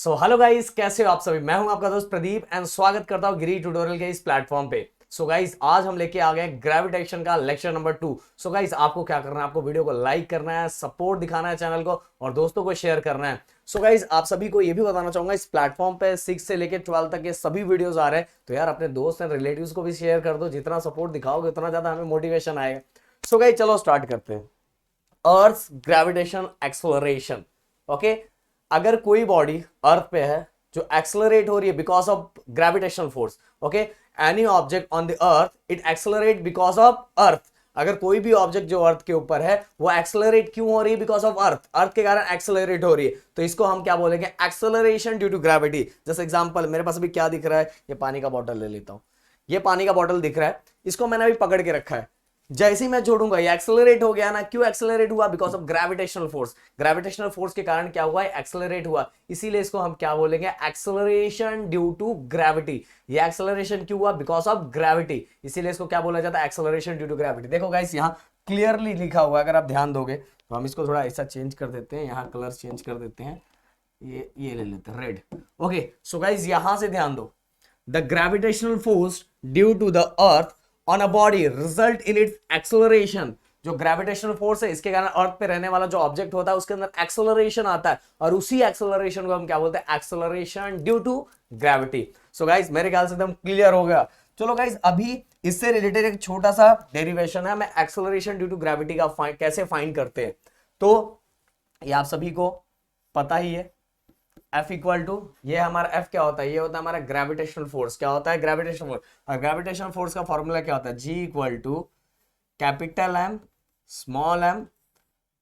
So hello guys, कैसे हो आप सभी। मैं हूं आपका दोस्त प्रदीप एंड स्वागत करता हूं गिरी ट्यूटोरियल के इस प्लेटफॉर्म पे। सो गाइस, आज हम लेके आ गए ग्रेविटेशन का लेक्चर नंबर 2। सो गाइस, आपको क्या करना है, आपको वीडियो को लाइक करना है, सपोर्ट दिखाना है चैनल को और दोस्तों को शेयर करना है। सो गाइस, आप सभी को ये भी बताना चाहूंगा, इस प्लेटफॉर्म पे 6 से लेकर 12 तक के सभी वीडियोस आ रहे हैं, तो यार अपने दोस्त एंड रिलेटिव्स को भी शेयर कर दो। जितना सपोर्ट दिखाओगे उतना ज्यादा हमें मोटिवेशन आएगा। सो गाइस, चलो स्टार्ट करते हैं। अर्थ ग्रेविटेशन एक्सेलरेशन। ओके, अगर कोई बॉडी अर्थ पे है जो एक्सेलरेट हो रही है because of gravitational force, okay, any object on the earth it accelerate because of earth. अगर कोई भी ऑब्जेक्ट जो अर्थ के ऊपर है वो एक्सेलरेट क्यों हो रही है, बिकॉज ऑफ अर्थ, अर्थ के कारण एक्सेलरेट हो रही है, तो इसको हम क्या बोलेंगे, एक्सेलरेशन ड्यू टू ग्रेविटी। जैसे एग्जांपल, मेरे पास अभी क्या दिख रहा है, ये पानी का बॉटल ले लेता हूं। ये पानी का बॉटल दिख रहा है, इसको मैंने अभी पकड़ के रखा है। जैसे ही मैं जोड़ूंगा ये एक्सेलरेट हो गया ना। क्यों एक्सेलरेट हुआ, because of gravitational force. Gravitational force के कारण क्या हुआ, एक्सेलरेट हुआ, इसीलिए इसको हम क्या बोलेंगे, एक्सेलरेशन ड्यू टू ग्रेविटी। ये एक्सेलरेशन क्यों हुआ, बिकॉज ऑफ ग्रेविटी, इसीलिए इसको क्या बोला जाता है, एक्सेलरेशन ड्यू टू ग्रेविटी। देखो गाइस, यहाँ क्लियरली लिखा हुआ है, अगर आप ध्यान दोगे तो हम इसको थोड़ा ऐसा चेंज कर देते हैं, यहाँ कलर चेंज कर देते हैं, ये ले लेते हैं रेड। ओके, सो गाइस यहां से ध्यान दो, the gravitational force due to the earth on a body result in its acceleration। जो ग्रेविटेशनल फोर्स है इसके कारण अर्थ पे रहने वाला जो ऑब्जेक्ट होता है उसके अंदर एक्सेलरेशन आता है, और उसी एक्सेलरेशन को हम क्या बोलते हैं, acceleration due to gravity. So guys, मेरे ख्याल से एकदम क्लियर हो गया। चलो गाइस, अभी इससे रिलेटेड एक छोटा सा डेरिवेशन है, मैं एक्सेलरेशन ड्यू टू ग्रेविटी का कैसे फाइंड करते हैं, तो ये आप सभी को पता ही है। F इक्वल टू, ये हमारा F क्या होता है, ये होता है हमारा ग्रेविटेशनल फोर्स। क्या होता है, ग्रेविटेशनल फोर्स। और ग्रेविटेशनल फोर्स का फॉर्मूला क्या होता है, G equal to capital M small m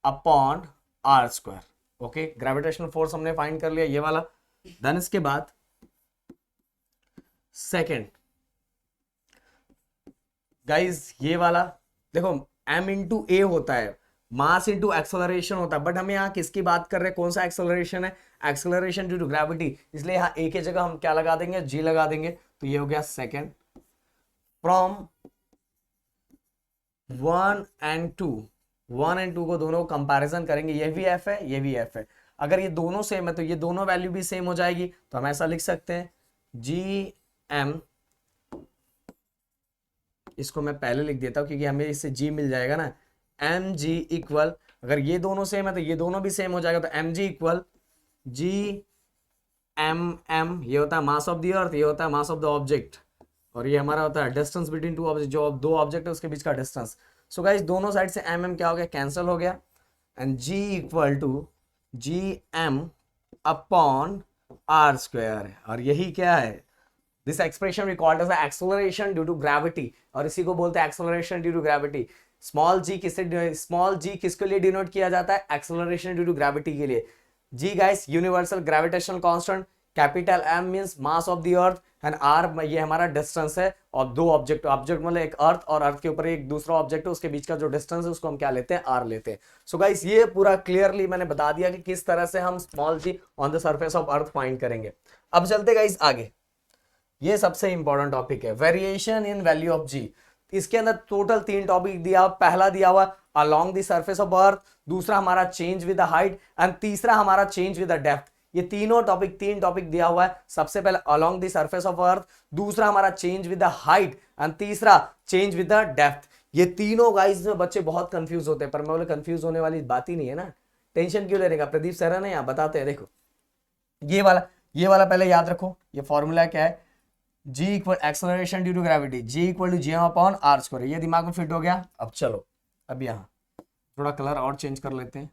upon are square. Okay, gravitational force हमने फाइंड कर लिया, ये वाला। देन इसके बाद सेकेंड गाइज, ये वाला देखो, m इंटू ए होता है, मास इंटू एक्सेलरेशन होता है, बट हम यहाँ किसकी बात कर रहे हैं, कौन सा एक्सेलरेशन है, एक्सेलरेशन ड्यू टू ग्रेविटी, इसलिए यहाँ ए की जगह हम क्या लगा देंगे, जी लगा देंगे। तो ये हो गया सेकेंड। फ्रॉम 1 एंड 2, 1 एंड 2 को दोनों को कंपैरिजन करेंगे, ये भी एफ है, ये भी एफ है। अगर ये दोनों सेम है तो ये दोनों वैल्यू भी सेम हो जाएगी, तो हम ऐसा लिख सकते हैं, जी एम, इसको मैं पहले लिख देता हूं क्योंकि हमें इससे जी मिल जाएगा ना, एम जी इक्वल, अगर ये दोनों सेम है तो ये दोनों भी सेम हो जाएगा, तो m g equal G M m, ये होता है मास ऑफ द अर्थ, ये होता है मास ऑफ द ऑब्जेक्ट, और ये हमारा होता है डिस्टेंस बिटवीन टू ऑब्जेक्ट, जो दो ऑब्जेक्ट है उसके बीच का डिस्टेंस। सो गाइस, दोनों साइड से एम एम क्या हो गया, कैंसिल हो गया, and G equal to G M upon are square. और यही क्या है, this expression we called as acceleration due to gravity, और इसी को बोलते हैं acceleration due to gravity. Small G किसके लिए डिनोट किया जाता है, एक्सेलरेशन ड्यू टू ग्रेविटी के लिए। G guys, universal gravitational constant, capital M means mass of the earth, and R ये हमारा डिस्टेंस है, और दो ऑब्जेक्ट मतलब एक अर्थ और अर्थ के ऊपर एक दूसरा ऑब्जेक्ट है, उसके बीच का जो डिस्टेंस है उसको हम क्या लेते हैं, आर लेते हैं। सो गाइस, ये पूरा क्लियरली मैंने बता दिया कि किस तरह से हम small g on the surface of earth find करेंगे। अब चलते गाइस आगे, ये सबसे इंपॉर्टेंट टॉपिक है, variation in value of g. इसके अंदर टोटल 3 टॉपिक दिया, पहला दिया हुआ along the surface of earth, दूसरा हमारा change with the height, and तीसरा हमारा चेंज विद द डेप्थ। ये तीन टॉपिक दिया हुआ है। सबसे पहले along the surface of earth, दूसरा हमारा change with the height, and तीसरा चेंज विद द डेप्थ। ये तीनों गाइस में बच्चे बहुत कंफ्यूज होते हैं, पर मैं बोले कंफ्यूज होने वाली बात ही नहीं है ना, टेंशन क्यों लेने का, प्रदीप सर है ना यहाँ बताते हैं। देखो ये वाला पहले याद रखो, ये फॉर्मूला क्या है, G equal acceleration due to gravity, G equal to G M upon are square. ये दिमाग में फिट हो गया। अब चलो, अब यहाँ थोड़ा कलर और चेंज कर लेते हैं,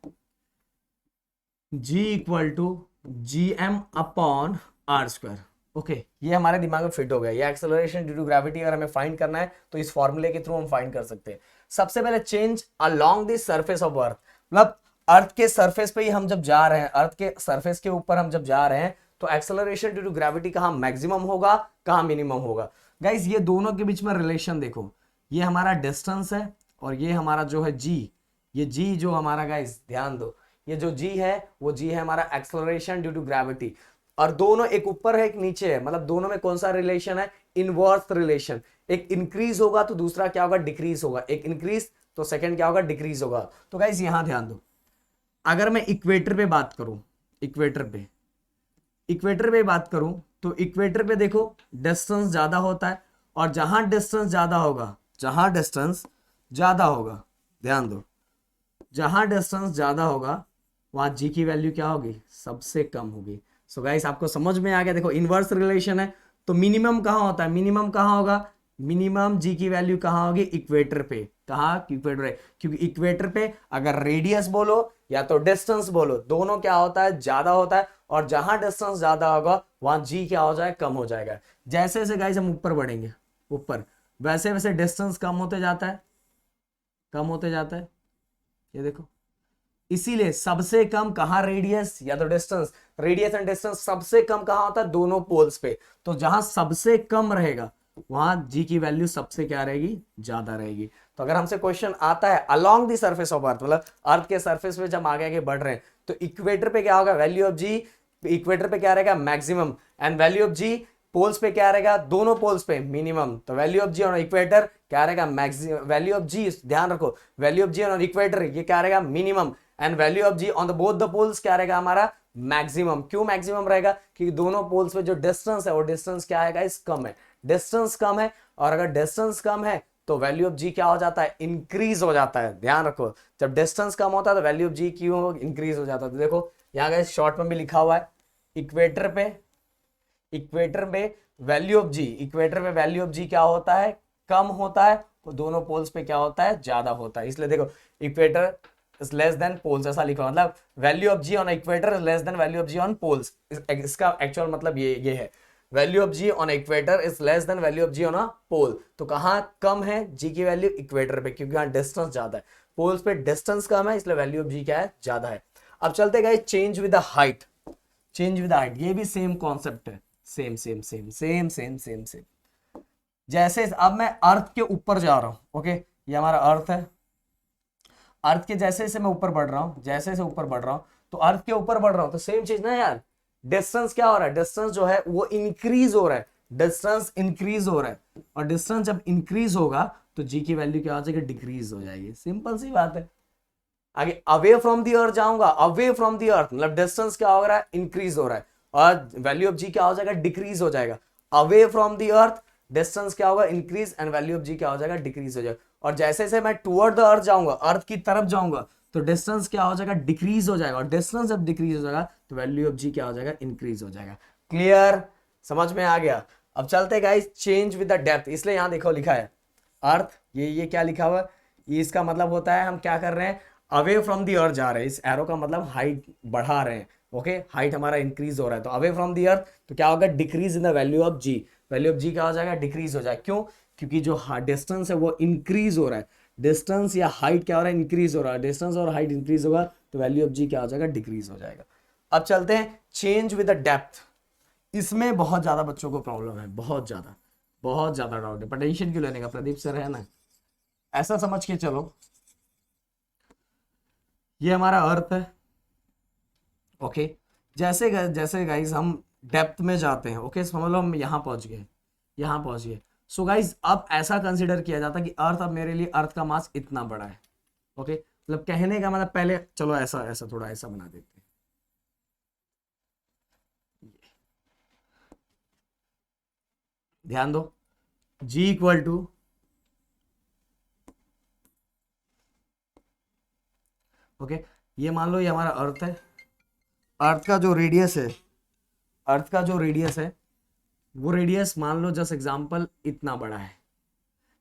G equal to G M upon are square. Okay, ये हमारे दिमाग में फिट हो गया। ये एक्सेलरेशन ड्यू टू ग्रेविटी अगर हमें फाइंड करना है तो इस फॉर्मूले के थ्रू हम फाइंड कर सकते हैं। सबसे पहले change along the surface of अर्थ, मतलब अर्थ के सरफेस पे ही हम जब जा रहे हैं, अर्थ के सरफेस के ऊपर हम जब जा रहे हैं, तो एक्सेलरेशन ड्यू टू ग्रेविटी कहाँ मैक्सिमम होगा, कहाँ मिनिमम होगा। गाइस, ये दोनों के बीच में रिलेशन देखो, ये हमारा डिस्टेंस है और ये हमारा जो है जी, ये जी जो हमारा, गाइस ध्यान दो, ये जो जी है वो जी है हमारा एक्सेलरेशन ड्यू टू ग्रेविटी, और दोनों एक ऊपर है एक नीचे है, मतलब दोनों में कौन सा रिलेशन है, इनवर्स रिलेशन। एक इंक्रीज होगा तो दूसरा क्या होगा, डिक्रीज होगा, एक इंक्रीज तो सेकंड क्या होगा, डिक्रीज होगा। तो गाइस यहां ध्यान दो, अगर मैं इक्वेटर पे बात करूं, इक्वेटर पे इक्वेटर पे बात करूं तो इक्वेटर पे देखो डिस्टेंस ज्यादा होता है, और जहां डिस्टेंस ज्यादा होगा, जहां डिस्टेंस ज्यादा होगा, ध्यान दो, जहां डिस्टेंस ज्यादा होगा वहां जी की वैल्यू क्या होगी, सबसे कम होगी। सो गाइस आपको समझ में आ गया, देखो इनवर्स रिलेशन है, तो मिनिमम कहां होता है, मिनिमम कहां होगा, मिनिमम जी की वैल्यू कहां होगी, इक्वेटर पे। कहां, इक्वेटर है, क्योंकि इक्वेटर पे अगर रेडियस बोलो या तो डिस्टेंस बोलो, दोनों क्या होता है, ज्यादा होता है, और जहां डिस्टेंस ज्यादा होगा वहां जी क्या हो जाएगा, कम हो जाएगा। जैसे जैसे गाइस हम ऊपर बढ़ेंगे ऊपर, वैसे वैसे डिस्टेंस कम होते जाता है, कम होते जाता है, ये देखो। इसीलिए सबसे कम कहां, रेडियस या तो डिस्टेंस, रेडियस एंड डिस्टेंस सबसे कम कहां होता है, दोनों पोल्स पे। तो जहां सबसे कम रहेगा वहां जी की वैल्यू सबसे क्या रहेगी, ज्यादा रहेगी। तो अगर हमसे क्वेश्चन आता है अलोंग द सरफेस ऑफ अर्थ, मतलब अर्थ के सरफेस पे जब आगे आगे बढ़ रहे हैं, तो इक्वेटर पे क्या होगा, वैल्यू ऑफ जी, इक्वेटर पे क्या रहेगा, maximum, and value of g poles पे क्या रहेगा, दोनों पोल्स पे मिनिमम। तो value of ji on equator क्या रहेगा, मैक्सिमम, वैल्यू ऑफ जी, ध्यान रखो, value of ji on equator ये क्या रहेगा, minimum, and value of ji on the both the poles क्या रहेगा हमारा, मैक्सिमम। क्यों मैक्सिमम रहेगा, क्योंकि दोनों पोल्स पे जो डिस्टेंस है वो डिस्टेंस क्या आएगा, इस कम है, डिस्टेंस कम है, और अगर डिस्टेंस कम है तो वैल्यू ऑफ जी क्या हो जाता है, इंक्रीज हो जाता है। ध्यान रखो, जब डिस्टेंस कम होता है तो वैल्यू ऑफ जी क्यों इंक्रीज हो जाता है। तो देखो यहाँ गए शॉर्ट में भी लिखा हुआ है, इक्वेटर पे, इक्वेटर पे वैल्यू ऑफ जी, इक्वेटर पे वैल्यू ऑफ जी क्या होता है, कम होता है, तो दोनों पोल्स पे क्या होता है, ज्यादा होता है। इसलिए देखो equator is less than poles, ऐसा लिखा, मतलब value of ji on equator is less than value of ji on poles. इसका एक्चुअल मतलब ये है, value of ji on equator is less than value of ji on a pole. तो कहां कम है जी की वैल्यू, इक्वेटर पे, क्योंकि यहाँ डिस्टेंस ज्यादा है, पोल्स पे डिस्टेंस कम है, इसलिए वैल्यू ऑफ जी क्या है, ज्यादा है। अब चलते गए change with the height, change with height, ये भी सेम कॉन्सेप्ट है, same same same same same same same. जैसे अब मैं अर्थ के ऊपर जा रहा हूं, ओके, ये हमारा अर्थ है, अर्थ के जैसे जैसे मैं ऊपर बढ़ रहा हूं, जैसे जैसे ऊपर बढ़ रहा हूं, तो अर्थ के ऊपर बढ़ रहा हूं, तो सेम चीज ना यार, डिस्टेंस क्या हो रहा है, डिस्टेंस जो है वो इंक्रीज हो रहा है, डिस्टेंस इंक्रीज हो रहा है, और डिस्टेंस जब इंक्रीज होगा तो जी की वैल्यू क्या हो जाएगी, डिक्रीज हो जाएगी, सिंपल सी बात है। आगे अवे फ्रॉम दी अर्थ जाऊंगा, अवे फ्रॉम दी अर्थ मतलब डिस्टेंस क्या हो रहा है, इंक्रीज हो रहा है, और वैल्यू ऑफ जी क्या हो जाएगा, डिक्रीज हो जाएगा। Away from the earth distance क्या होगा, increase, and value of G क्या हो जाएगा, डिक्रीज हो जाएगा। और जैसे जैसे मैं टुवर्ड द अर्थ जाऊंगा, अर्थ की तरफ जाऊंगा, तो डिस्टेंस क्या हो जाएगा, डिक्रीज हो जाएगा, और डिस्टेंस जब डिक्रीज हो जाएगा तो वैल्यू ऑफ जी क्या हो जाएगा, इंक्रीज हो जाएगा। क्लियर, समझ में आ गया। अब चलते guys change with the depth, इसलिए यहां देखो लिखा है अर्थ, ये क्या लिखा हुआ है, ये इसका मतलब होता है हम क्या कर रहे हैं, अवे फ्रॉम दी अर्थ जा रहे हैं, इस एरो का मतलब हाइट बढ़ा रहे हैं, ओके, हाइट हमारा इंक्रीज हो रहा है। तो अवे फ्रॉम दी अर्थ तो क्या होगा, decrease in the value of G, value of G क्या हो जाएगा, डिक्रीज हो जाएगा। क्यों, क्योंकि जो डिस्टेंस है वो इंक्रीज हो रहा है, डिस्टेंस या हाइट क्या हो रहा है, इंक्रीज हो रहा है, डिस्टेंस और हाइट इंक्रीज होगा तो वैल्यू ऑफ जी क्या हो जाएगा, डिक्रीज हो जाएगा। अब चलते हैं चेंज विद द डेप्थ, इसमें बहुत ज्यादा बच्चों को प्रॉब्लम है, बहुत ज्यादा डाउट है, टेंशन क्यों लेने का प्रदीप सर, है ना, ऐसा समझ के चलो, ये हमारा अर्थ है, ओके, जैसे जैसे गाइज हम डेप्थ में जाते हैं, ओके, समझ लो हम यहाँ पहुंच गए, यहाँ पहुंच गए। सो गाइज अब ऐसा कंसिडर किया जाता है कि अर्थ, अब मेरे लिए अर्थ का मास इतना बड़ा है, ओके, मतलब कहने का मतलब, पहले चलो ऐसा ऐसा थोड़ा ऐसा बना देते हैं, ध्यान दो, जी इक्वल टू, ओके, ये मान लो ये हमारा अर्थ है, अर्थ का जो रेडियस है, अर्थ का जो रेडियस है वो रेडियस मान लो जस्ट एग्जांपल इतना बड़ा है।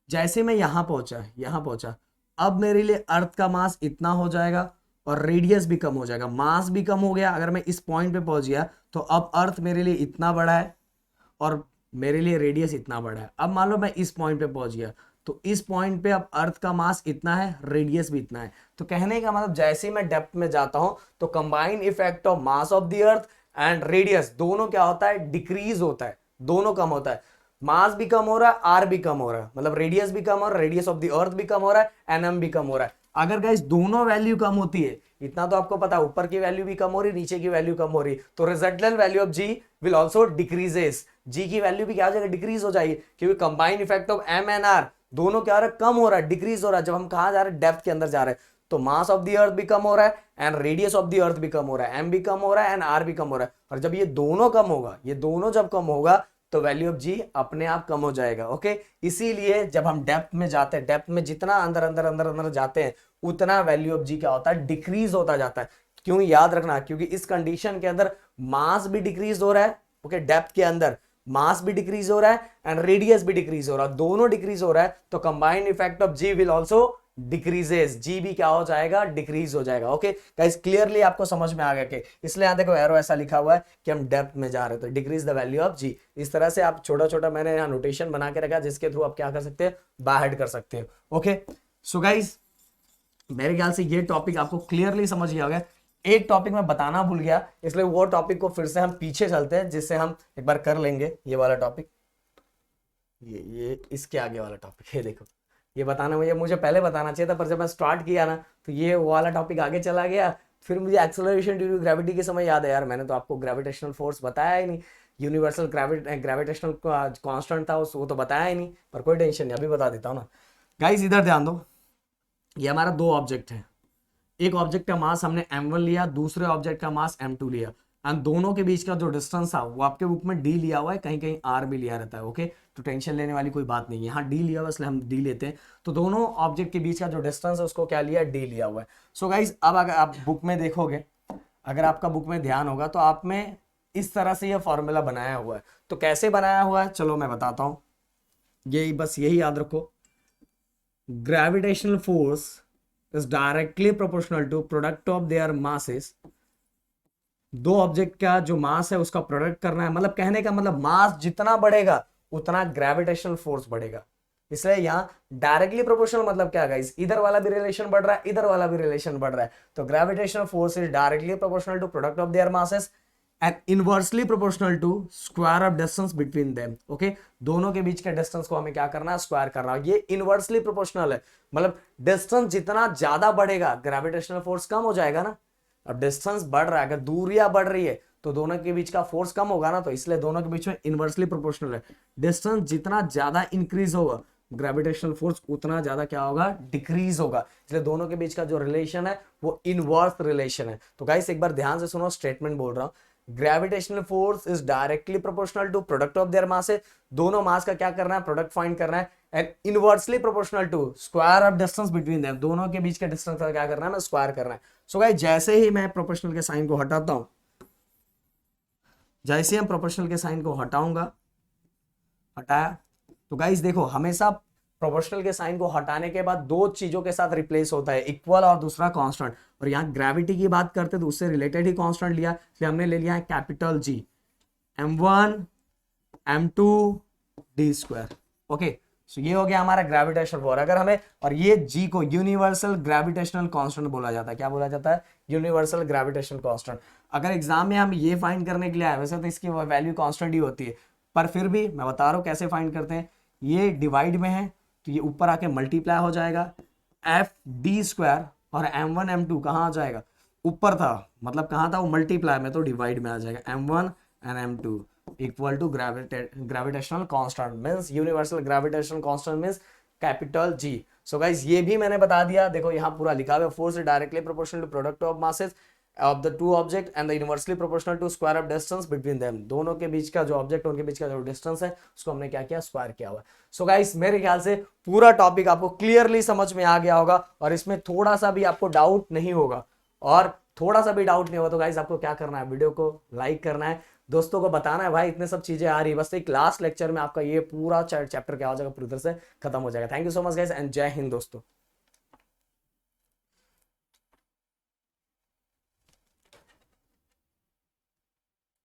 जैसे मैं यहां पहुंचा, यहां पहुंचा, अब मेरे लिए अर्थ का मास इतना हो जाएगा और रेडियस भी कम हो जाएगा, मास भी कम हो गया। अगर मैं इस पॉइंट पे पहुंच गया तो अब अर्थ मेरे लिए इतना बड़ा है और मेरे लिए रेडियस इतना बड़ा है। अब मान लो मैं इस पॉइंट पे पहुंच गया, तो इस पॉइंट पे अब अर्थ का मास इतना है, रेडियस भी इतना है। तो कहने का मतलब जैसे ही मैं डेप्थ में जाता हूं तो combine effect of mass of the earth and radius दोनों क्या होता है, डिक्रीज होता है, दोनों कम होता है। मास भी कम हो रहा है, आर भी कम हो रहा है, मतलब रेडियस भी कम हो रहा है, रेडियस ऑफ द अर्थ भी कम हो रहा है, एनएम भी कम हो रहा है। अगर गाइस दोनों वैल्यू कम होती है, इतना तो आपको पता है, ऊपर की वैल्यू भी कम हो रही, नीचे की वैल्यू कम हो रही, तो resultant value of G will also decreases, G की वैल्यू भी क्या हो जाएगी, डिक्रीज हो जाएगी, क्योंकि combine effect of m and r दोनों क्या हो रहा है, कम हो रहा है, डिक्रीज हो रहा है। जब हम कहां जा रहे हैं, डेप्थ के अंदर जा रहे हैं, तो मास ऑफ द अर्थ भी कम हो रहा है एंड रेडियस ऑफ द अर्थ भी कम हो रहा है, एम भी कम हो रहा है एंड आर भी कम हो रहा है। और जब ये दोनों कम होगा, ये दोनों जब कम होगा तो वैल्यू ऑफ जी अपने आप कम हो जाएगा। ओके, इसीलिए जब हम डेप्थ में जाते हैं, डेप्थ में जितना अंदर अंदर अंदर अंदर जाते हैं उतना वैल्यू ऑफ जी क्या होता है, डिक्रीज होता जाता है। क्यों, याद रखना, क्योंकि इस कंडीशन के अंदर मास भी डिक्रीज हो रहा है। ओके, डेप्थ के अंदर मास भी डिक्रीज हो रहा है एंड रेडियस भी डिक्रीज हो रहा है, दोनों डिक्रीज हो रहा है, तो combined effect of G will also decreases, G भी क्या हो जाएगा, डिक्रीज हो जाएगा। ओके गाइस, क्लियरली आपको समझ में आ गया कि इसलिए यहां देखो एरो ऐसा लिखा हुआ है कि हम डेप्थ में जा रहे हैं तो डिक्रीज द वैल्यू ऑफ जी। इस तरह से आप छोटा छोटा मैंने यहाँ नोटेशन बना के रखा जिसके थ्रू आप क्या कर सकते हैं, बाहर कर सकते हैं। ओके सो गाइस, मेरे ख्याल से ये टॉपिक आपको क्लियरली समझ गया होगा। एक टॉपिक मैं बताना भूल गया, इसलिए वो टॉपिक को फिर से हम पीछे चलते हैं, जिससे हम एक बार कर लेंगे ये वाला टॉपिक। ये इसके आगे वाला टॉपिक, ये देखो, ये बताना मुझे पहले बताना चाहिए था, पर जब मैं स्टार्ट किया ना तो ये वाला टॉपिक आगे चला गया। फिर मुझे एक्सेलरेशन ड्यू टू ग्रेविटी के समय याद है, यार मैंने तो आपको ग्रेविटेशनल फोर्स बताया ही नहीं, यूनिवर्सल ग्रेविटेशनल कांस्टेंट था वो तो बताया ही नहीं, पर कोई टेंशन नहीं, अभी बता देता हूँ ना। गाइस इधर ध्यान दो, ये हमारा दो ऑब्जेक्ट है, एक ऑब्जेक्ट का मास हमने m1 लिया, दूसरे ऑब्जेक्ट का मास m2 लिया, एंड दोनों के बीच का जो डिस्टेंस था वो आपके बुक में d लिया हुआ है, कहीं कहीं r भी लिया रहता है। ओके, तो टेंशन लेने वाली कोई बात नहीं है, यहाँ d लिया हुआ इसलिए हम d लेते हैं। तो दोनों ऑब्जेक्ट के बीच का जो डिस्टेंस है उसको क्या लिया, d लिया हुआ है। सो गाइज, अब अगर आप बुक में देखोगे, अगर आपका बुक में ध्यान होगा तो आप में इस तरह से यह फॉर्मूला बनाया हुआ है। तो कैसे बनाया हुआ है, चलो मैं बताता हूँ, यही बस यही याद रखो, gravitational force is directly proportional to product of their masses। दो ऑब्जेक्ट का जो मास है उसका प्रोडक्ट करना है, मतलब कहने का मतलब मास जितना बढ़ेगा उतना ग्रेविटेशनल फोर्स बढ़ेगा। इसलिए यहाँ डायरेक्टली प्रोपोर्शनल मतलब क्या गाइस, इधर वाला भी रिलेशन बढ़ रहा है, इधर वाला भी रिलेशन बढ़ रहा है, तो gravitational force is directly proportional to product of their masses and inversely proportional to square of distance between them. Okay, दोनों के बीच के डिस्टेंस को हमें क्या करना है, स्क्वायर करना है। ये इनवर्सली प्रोपोर्शनल है, मतलब डिस्टेंस जितना ज्यादा बढ़ेगा ग्रेविटेशनल फोर्स कम हो जाएगा ना। अब डिस्टेंस बढ़ रहा है, अगर दूरियां बढ़ रही है तो दोनों के बीच का फोर्स कम होगा ना, तो इसलिए दोनों के बीच में इनवर्सली प्रोपोर्शनल है। डिस्टेंस जितना ज्यादा इंक्रीज होगा ग्रेविटेशनल फोर्स उतना ज्यादा क्या होगा, डिक्रीज होगा। इसलिए दोनों के बीच का जो रिलेशन है वो इनवर्स रिलेशन है। तो गाइस एक बार ध्यान से सुनो, स्टेटमेंट बोल रहा हूं, gravitational force is directly proportional to product of their mass. दोनों मास का क्या करना है, प्रोडक्ट फाइंड करना है, and inversely proportional to square of distance between them. दोनों के बीच के डिस्टेंस का क्या करना है, स्क्वायर करना है। सो गाइस, जैसे ही मैं प्रोपोर्शनल के साइन को हटाता हूं, जैसे हम प्रोपोर्शनल के साइन को हटाऊंगा, हटाया, तो गाइस देखो हमेशा प्रोपोर्शनल के साइन को हटाने के बाद दो चीजों के साथ रिप्लेस होता है, इक्वल और दूसरा कांस्टेंट। और यहाँ ग्रेविटी की बात करते तो उससे रिलेटेड ही कांस्टेंट लिया, इसलिए हमने ले लिया है capital G, m1 m2 d square. Okay, so ये हो गया हमारा ग्रेविटेशनल फोर्स। अगर हमें, और ये जी को यूनिवर्सल ग्रेविटेशनल कांस्टेंट बोला जाता है, क्या बोला जाता है, यूनिवर्सल ग्रेविटेशनल कांस्टेंट। अगर एग्जाम में हम ये फाइंड करने के लिए आए, वैसे तो इसकी वैल्यू कांस्टेंट ही होती है, पर फिर भी मैं बता रहा हूँ कैसे फाइंड करते हैं। ये डिवाइड में है तो ये ऊपर आके मल्टीप्लाई हो जाएगा, एफ डी स्क्वायर, और m1 m2 कहाँ आ जाएगा, ऊपर था, मतलब कहाँ था वो, मल्टीप्लाई में, तो डिवाइड में आ जाएगा, m1 and m2 equal to gravitational constant means universal gravitational constant means capital G. So guys ये भी मैंने बता दिया, देखो यहाँ पूरा लिखा हुआ है, force is directly proportional to product of masses of the two object and the inversely proportional to square of distance between them. दोनों के बीच का जो ऑब्जेक्ट, उनके बीच का जो डिस्टेंस है उसको हमने क्या किया, स्क्वायर किया हुआ। सो गाइस मेरे ख्याल से पूरा टॉपिक आपको क्लियरली समझ में आ गया होगा, और इसमें थोड़ा सा भी आपको डाउट नहीं होगा, और थोड़ा सा भी डाउट नहीं होगा तो गाइस आपको क्या करना है, वीडियो को लाइक करना है, दोस्तों को बताना है भाई इतने सब चीजें आ रही है। बस एक लास्ट लेक्चर में आपका ये पूरा चैप्टर क्या हो जाएगा, पूरी तरह से खत्म हो जाएगा। Thank you so much guys and जय हिंद दोस्तों।